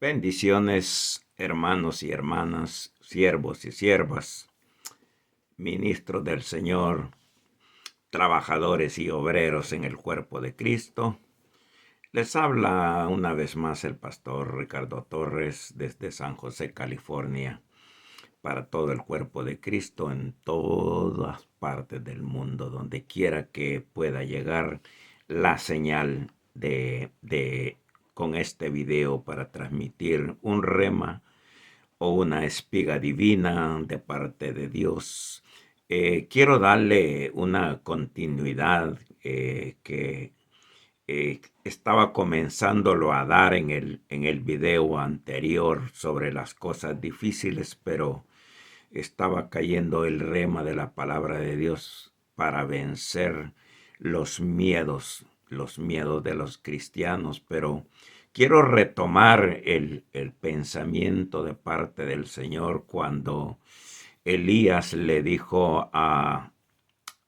Bendiciones, hermanos y hermanas, siervos y siervas, ministros del Señor, trabajadores y obreros en el cuerpo de Cristo. Les habla una vez más el pastor Ricardo Torres desde San José, California, para todo el cuerpo de Cristo en todas partes del mundo, donde quiera que pueda llegar la señal con este video para transmitir un rema o una espiga divina de parte de Dios. Quiero darle una continuidad que estaba comenzándolo a dar en el video anterior sobre las cosas difíciles, pero estaba cayendo el rema de la palabra de Dios para vencer los miedos de los cristianos. Pero quiero retomar el pensamiento de parte del Señor cuando Elías le dijo a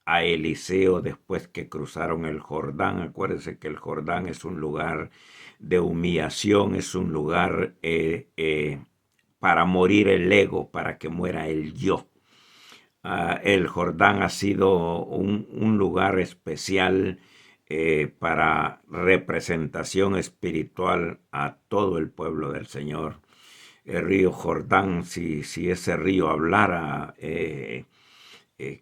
Eliseo después que cruzaron el Jordán. Acuérdense que el Jordán es un lugar de humillación, es un lugar para morir el ego, para que muera el yo. El Jordán ha sido un lugar especial para representación espiritual a todo el pueblo del Señor. El río Jordán, si ese río hablara,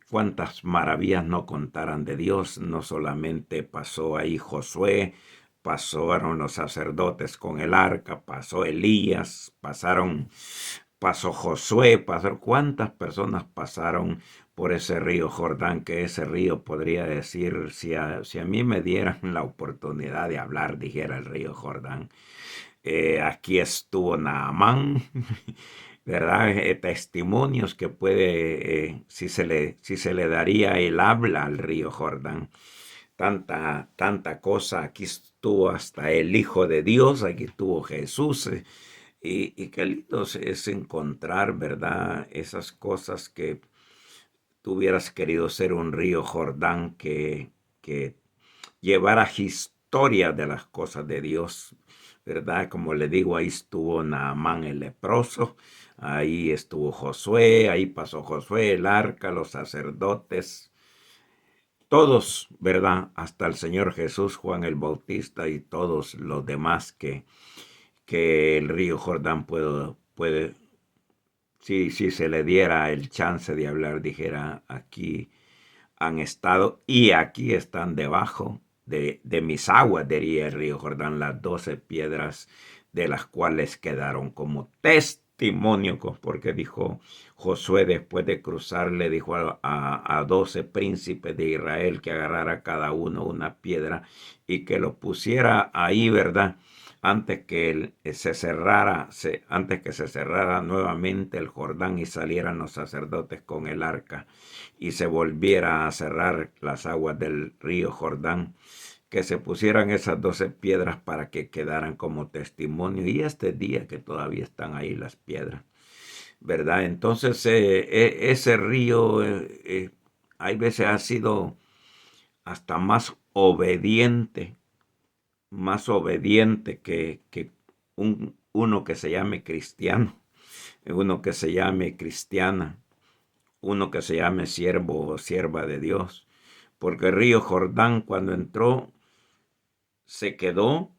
cuántas maravillas no contaran de Dios. No solamente pasó ahí Josué, pasaron los sacerdotes con el arca, pasó Elías, pasó Josué, cuántas personas pasaron por ese río Jordán, que ese río podría decir, si a mí me dieran la oportunidad de hablar, dijera el río Jordán. Aquí estuvo Naamán, ¿verdad? Testimonios que puede, si se le daría el habla al río Jordán. Tanta cosa. Aquí estuvo hasta el Hijo de Dios, aquí estuvo Jesús. Y qué lindo es encontrar, ¿verdad? Esas cosas que tú hubieras querido ser un río Jordán que llevara historia de las cosas de Dios, ¿verdad? Como le digo, ahí estuvo Naamán el leproso, ahí estuvo Josué, ahí pasó Josué, el arca, los sacerdotes, todos, ¿verdad? Hasta el Señor Jesús, Juan el Bautista y todos los demás que el río Jordán puede, si se le diera el chance de hablar, dijera, aquí han estado y aquí están debajo de mis aguas, diría el río Jordán, las 12 piedras de las cuales quedaron como testimonio, porque dijo Josué después de cruzar, le dijo a 12 príncipes de Israel que agarrara cada uno una piedra y que lo pusiera ahí, ¿verdad? Antes que se cerrara nuevamente el Jordán y salieran los sacerdotes con el arca y se volviera a cerrar las aguas del río Jordán, que se pusieran esas 12 piedras para que quedaran como testimonio, y este día que todavía están ahí las piedras, ¿verdad? Entonces ese río hay veces ha sido hasta más obediente que uno que se llame cristiano, uno que se llame cristiana, uno que se llame siervo o sierva de Dios. Porque el río Jordán, cuando entró, se quedó,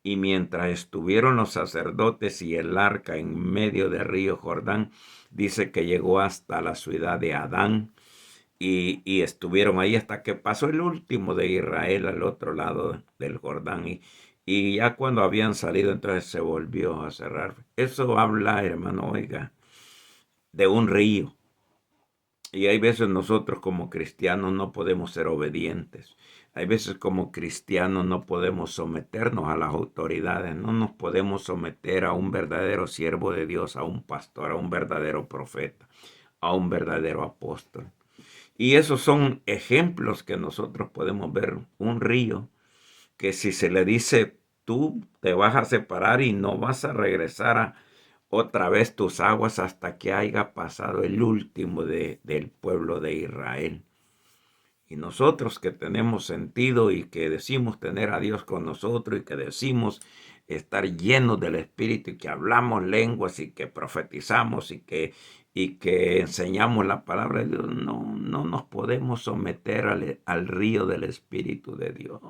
y mientras estuvieron los sacerdotes y el arca en medio del río Jordán, dice que llegó hasta la ciudad de Adán, y estuvieron ahí hasta que pasó el último de Israel al otro lado del Jordán, y ya cuando habían salido, entonces se volvió a cerrar. Eso habla, hermano, oiga, de un río. Y hay veces nosotros como cristianos no podemos ser obedientes. Hay veces como cristianos no podemos someternos a las autoridades. No nos podemos someter a un verdadero siervo de Dios, a un pastor, a un verdadero profeta, a un verdadero apóstol. Y esos son ejemplos que nosotros podemos ver. Un río que si se le dice, tú te vas a separar y no vas a regresar otra vez tus aguas hasta que haya pasado el último del pueblo de Israel. Y nosotros que tenemos sentido y que decimos tener a Dios con nosotros y que decimos estar llenos del Espíritu y que hablamos lenguas y que profetizamos y que enseñamos la palabra de Dios, no nos podemos someter al río del Espíritu de Dios.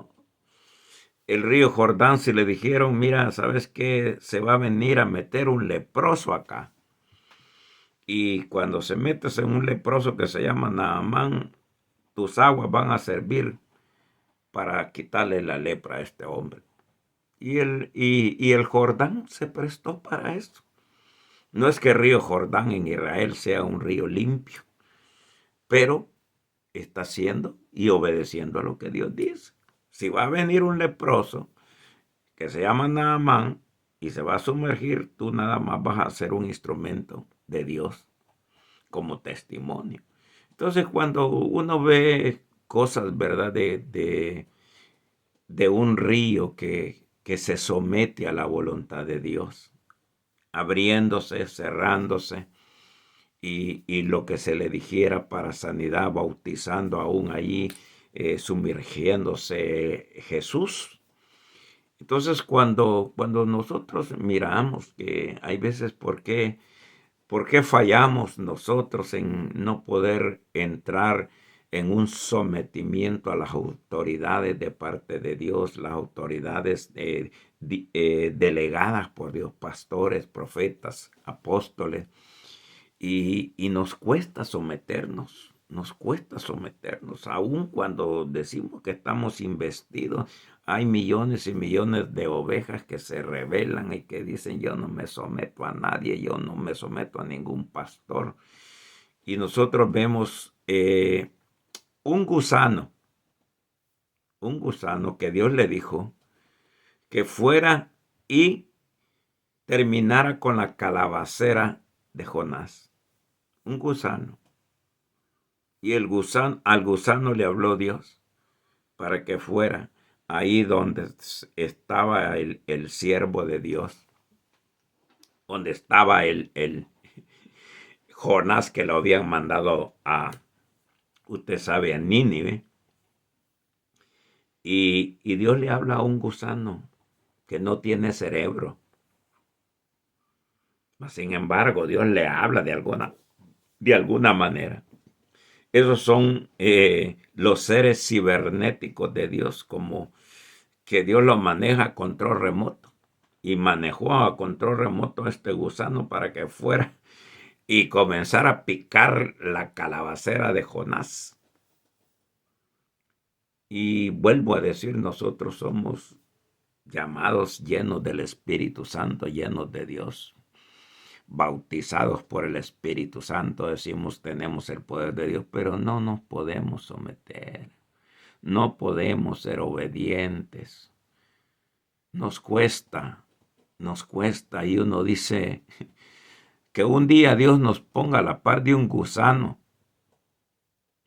El río Jordán, si le dijeron, mira, ¿sabes qué? Se va a venir a meter un leproso acá. Y cuando se metes en un leproso que se llama Naamán, tus aguas van a servir para quitarle la lepra a este hombre. Y el Jordán se prestó para esto. No es que el río Jordán en Israel sea un río limpio, pero está haciendo y obedeciendo a lo que Dios dice. Si va a venir un leproso que se llama Naamán y se va a sumergir, tú nada más vas a ser un instrumento de Dios como testimonio. Entonces, cuando uno ve cosas, ¿verdad? De un río que se somete a la voluntad de Dios, abriéndose, cerrándose, y lo que se le dijera para sanidad, bautizando aún allí, sumergiéndose Jesús. Entonces, cuando nosotros miramos que hay veces ¿por qué fallamos nosotros en no poder entrar en un sometimiento a las autoridades de parte de Dios, las autoridades delegadas por Dios, pastores, profetas, apóstoles? Y nos cuesta someternos, aun cuando decimos que estamos investidos. Hay millones y millones de ovejas que se rebelan y que dicen, yo no me someto a nadie, yo no me someto a ningún pastor. Y nosotros vemos un gusano que Dios le dijo que fuera y terminara con la calabacera de Jonás. Un gusano. Y al gusano le habló Dios para que fuera ahí donde estaba el siervo de Dios, donde estaba el Jonás, que lo habían mandado usted sabe, a Nínive. Y Dios le habla a un gusano que no tiene cerebro. Sin embargo, Dios le habla de alguna manera. Esos son los seres cibernéticos de Dios, como que Dios los maneja a control remoto. Y manejó a control remoto a este gusano para que fuera y comenzara a picar la calabacera de Jonás. Y vuelvo a decir, nosotros somos llamados llenos del Espíritu Santo, llenos de Dios, bautizados por el Espíritu Santo. Decimos, tenemos el poder de Dios, pero no nos podemos someter. No podemos ser obedientes. Nos cuesta. Y uno dice que un día Dios nos ponga a la par de un gusano.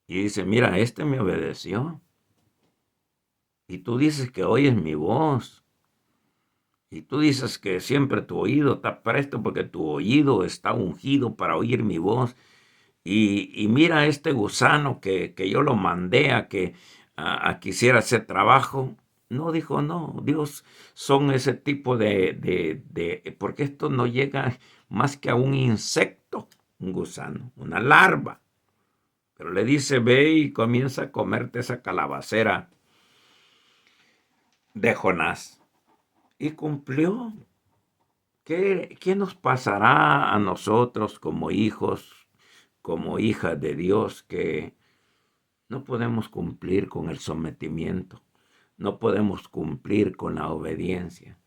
Y dice, mira, este me obedeció. Y tú dices que oyes mi voz. Y tú dices que siempre tu oído está presto porque tu oído está ungido para oír mi voz. Y mira este gusano que yo lo mandé a que hiciera ese trabajo. No, dijo, no, Dios son ese tipo porque esto no llega más que a un insecto, un gusano, una larva. Pero le dice, ve y comienza a comerte esa calabacera de Jonás. Y cumplió. ¿Qué nos pasará a nosotros como hijos, como hijas de Dios, que no podemos cumplir con el sometimiento, no podemos cumplir con la obediencia?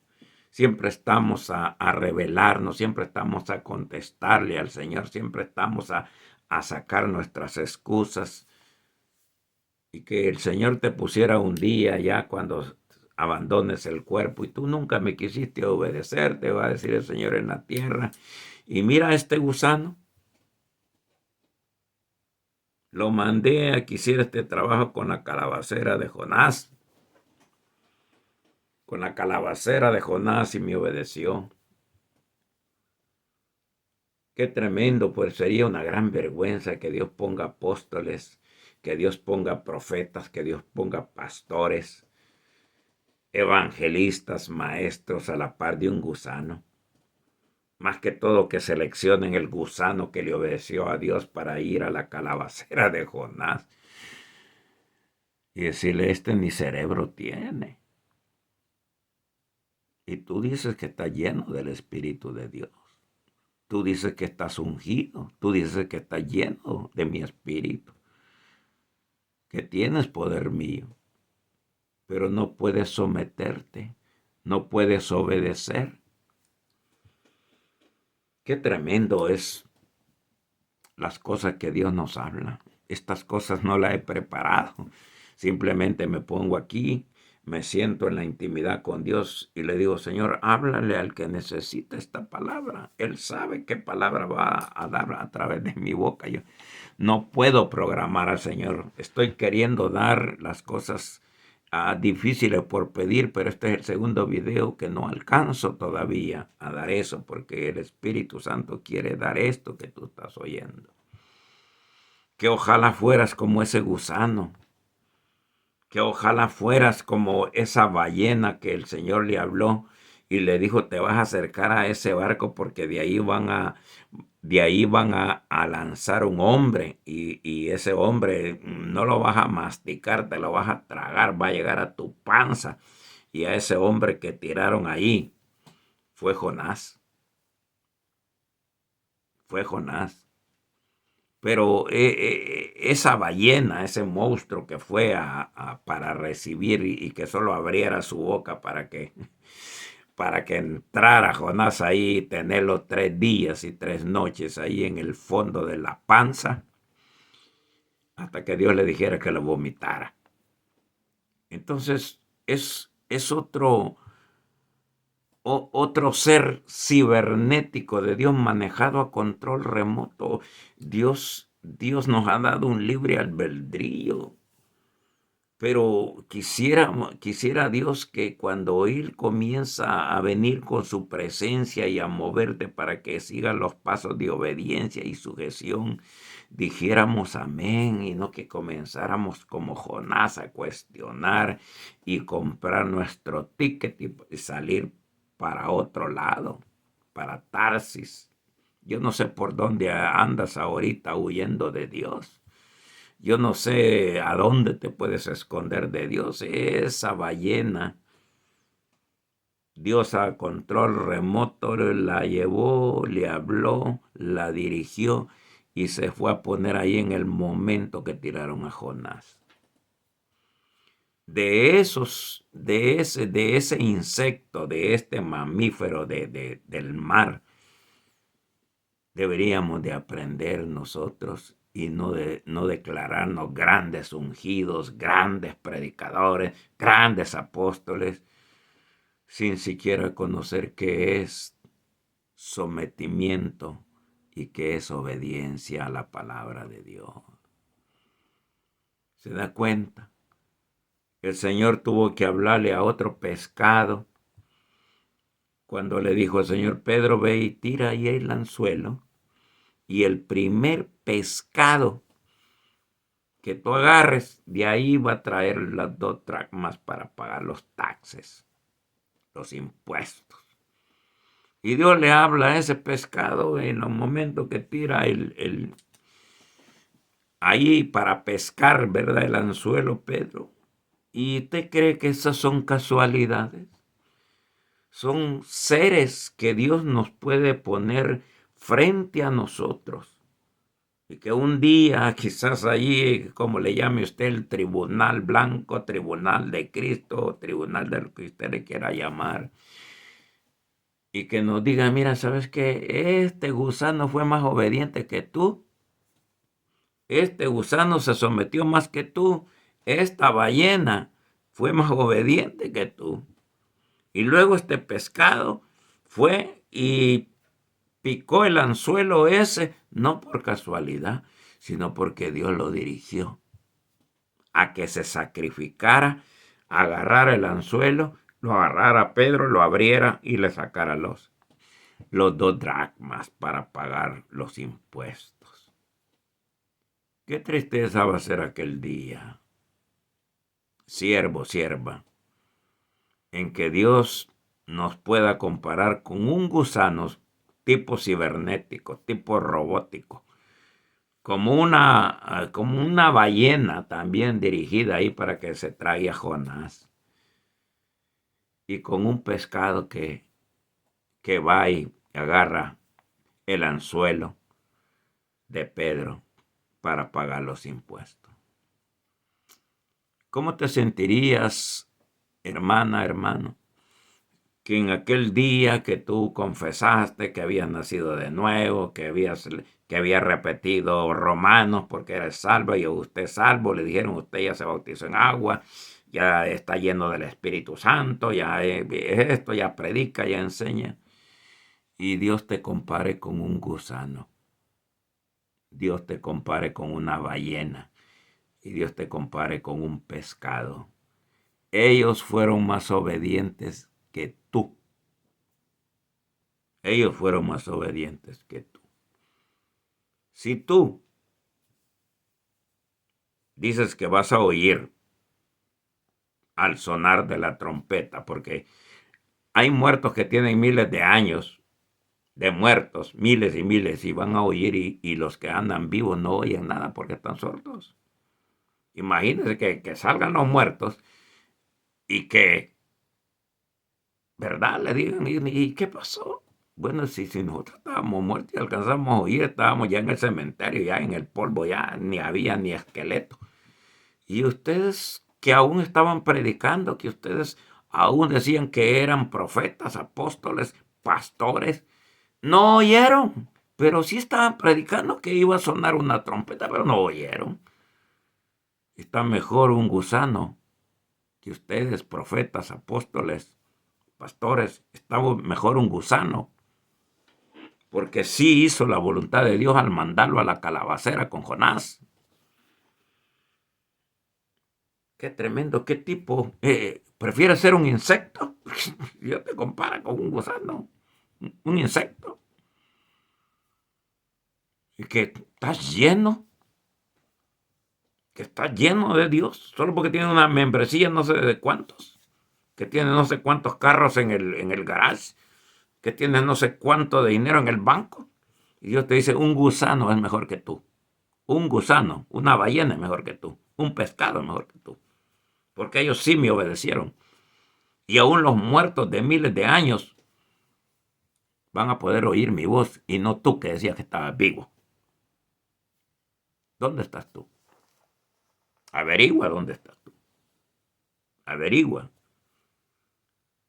Siempre estamos a rebelarnos, siempre estamos a contestarle al Señor, siempre estamos a sacar nuestras excusas. Y que el Señor te pusiera un día ya cuando abandones el cuerpo y tú nunca me quisiste obedecer, te va a decir el Señor en la tierra. Y mira este gusano, lo mandé a que hiciera este trabajo con la calabacera de Jonás. Con la calabacera de Jonás y me obedeció. Qué tremendo, pues sería una gran vergüenza que Dios ponga apóstoles, que Dios ponga profetas, que Dios ponga pastores, evangelistas, maestros a la par de un gusano. Más que todo que seleccionen el gusano que le obedeció a Dios para ir a la calabacera de Jonás y decirle, este ni cerebro tiene. Y tú dices que está lleno del Espíritu de Dios. Tú dices que estás ungido. Tú dices que estás lleno de mi Espíritu. Que tienes poder mío. Pero no puedes someterte. No puedes obedecer. Qué tremendo es las cosas que Dios nos habla. Estas cosas no las he preparado. Simplemente me pongo aquí, me siento en la intimidad con Dios y le digo, Señor, háblale al que necesita esta palabra. Él sabe qué palabra va a dar a través de mi boca. Yo no puedo programar al Señor. Estoy queriendo dar las cosas difíciles por pedir, pero este es el segundo video que no alcanzo todavía a dar eso, porque el Espíritu Santo quiere dar esto que tú estás oyendo. Que ojalá fueras como ese gusano, que ojalá fueras como esa ballena que el Señor le habló y le dijo, te vas a acercar a ese barco porque de ahí van a lanzar un hombre y ese hombre no lo vas a masticar, te lo vas a tragar, va a llegar a tu panza. Y a ese hombre que tiraron ahí fue Jonás. Fue Jonás. Pero esa ballena, ese monstruo que fue para recibir y que solo abriera su boca para que entrara Jonás ahí y tenerlo 3 días y 3 noches ahí en el fondo de la panza, hasta que Dios le dijera que lo vomitara. Entonces es otro ser cibernético de Dios manejado a control remoto. Dios nos ha dado un libre albedrío. Pero quisiera Dios que cuando Él comienza a venir con su presencia y a moverte para que sigan los pasos de obediencia y sujeción, dijéramos amén y no que comenzáramos como Jonás a cuestionar y comprar nuestro ticket y salir para otro lado, para Tarsis. Yo no sé por dónde andas ahorita huyendo de Dios. Yo no sé a dónde te puedes esconder de Dios. Esa ballena, Dios a control remoto la llevó, le habló, la dirigió y se fue a poner ahí en el momento que tiraron a Jonás. De ese insecto, de este mamífero del mar, deberíamos de aprender nosotros y no declararnos grandes ungidos, grandes predicadores, grandes apóstoles, sin siquiera conocer qué es sometimiento y qué es obediencia a la palabra de Dios. ¿Se da cuenta? El Señor tuvo que hablarle a otro pescado cuando le dijo al Señor, Pedro, ve y tira ahí el anzuelo, y el primer pescado que tú agarres, de ahí va a traer las 2 dracmas para pagar los taxes, los impuestos. Y Dios le habla a ese pescado en los momentos que tira ahí para pescar, ¿verdad? El anzuelo, Pedro. ¿Y usted cree que esas son casualidades? Son seres que Dios nos puede poner frente a nosotros. Y que un día, quizás allí, como le llame usted, el tribunal blanco, tribunal de Cristo, tribunal de lo que usted le quiera llamar, y que nos diga, mira, ¿sabes qué? Este gusano fue más obediente que tú. Este gusano se sometió más que tú. Esta ballena fue más obediente que tú. Y luego este pescado fue y picó el anzuelo ese, no por casualidad, sino porque Dios lo dirigió a que se sacrificara, agarrara el anzuelo, lo agarrara a Pedro, lo abriera y le sacara los 2 dracmas para pagar los impuestos. Qué tristeza va a ser aquel día. Siervo, sierva, en que Dios nos pueda comparar con un gusano tipo cibernético, tipo robótico, como una ballena también dirigida ahí para que se trague a Jonás, y con un pescado que va y agarra el anzuelo de Pedro para pagar los impuestos. ¿Cómo te sentirías, hermana, hermano, que en aquel día que tú confesaste que habías nacido de nuevo, que habías repetido Romanos porque eres salvo y usted es salvo, le dijeron usted ya se bautizó en agua, ya está lleno del Espíritu Santo, ya es esto, ya predica, ya enseña, y Dios te compare con un gusano, Dios te compare con una ballena y Dios te compare con un pescado? Ellos fueron más obedientes que tú. Ellos fueron más obedientes que tú. Si tú dices que vas a oír al sonar de la trompeta, porque hay muertos que tienen miles de años de muertos, miles y miles, y van a oír, y los que andan vivos no oyen nada porque están sordos. Imagínense que salgan los muertos y que, ¿verdad? Le digan, ¿y qué pasó? Bueno, si nosotros estábamos muertos y alcanzamos a oír, estábamos ya en el cementerio, ya en el polvo, ya ni había ni esqueleto. Y ustedes que aún estaban predicando, que ustedes aún decían que eran profetas, apóstoles, pastores, no oyeron, pero sí estaban predicando que iba a sonar una trompeta, pero no oyeron. Está mejor un gusano que ustedes, profetas, apóstoles, pastores. Está mejor un gusano, porque sí hizo la voluntad de Dios al mandarlo a la calabacera con Jonás. Qué tremendo, qué tipo. ¿Prefieres ser un insecto? Dios te compara con un gusano, un insecto. Y que estás lleno de Dios, solo porque tiene una membresía no sé de cuántos, que tiene no sé cuántos carros en el garage, que tiene no sé cuánto de dinero en el banco. Y Dios te dice, un gusano es mejor que tú. Un gusano, una ballena es mejor que tú. Un pescado es mejor que tú. Porque ellos sí me obedecieron. Y aún los muertos de miles de años van a poder oír mi voz y no tú que decías que estabas vivo. ¿Dónde estás tú? Averigua dónde estás tú. Averigua.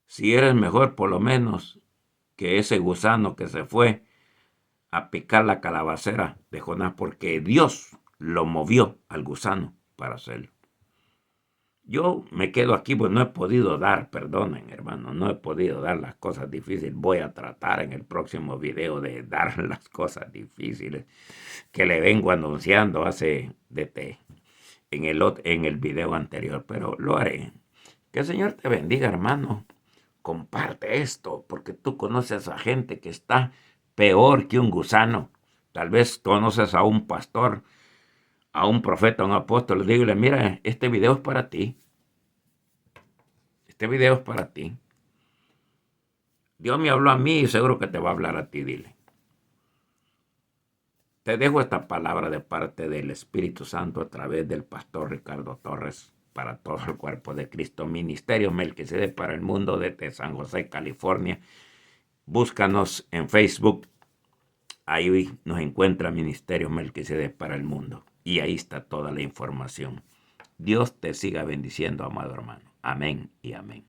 Si eres mejor por lo menos que ese gusano que se fue a picar la calabacera de Jonás, porque Dios lo movió al gusano para hacerlo. Yo me quedo aquí, pues no he podido dar, perdonen hermano, no he podido dar las cosas difíciles. Voy a tratar en el próximo video de dar las cosas difíciles que le vengo anunciando en el video anterior, pero lo haré. Que el Señor te bendiga, hermano. Comparte esto, porque tú conoces a gente que está peor que un gusano. Tal vez conoces a un pastor, a un profeta, a un apóstol. Dígale, mira, este video es para ti. Este video es para ti. Dios me habló a mí y seguro que te va a hablar a ti, dile. Te dejo esta palabra de parte del Espíritu Santo a través del pastor Ricardo Torres para todo el cuerpo de Cristo. Ministerio Melquisedec para el mundo desde San José, California. Búscanos en Facebook. Ahí nos encuentra Ministerio Melquisedec para el mundo. Y ahí está toda la información. Dios te siga bendiciendo, amado hermano. Amén y amén.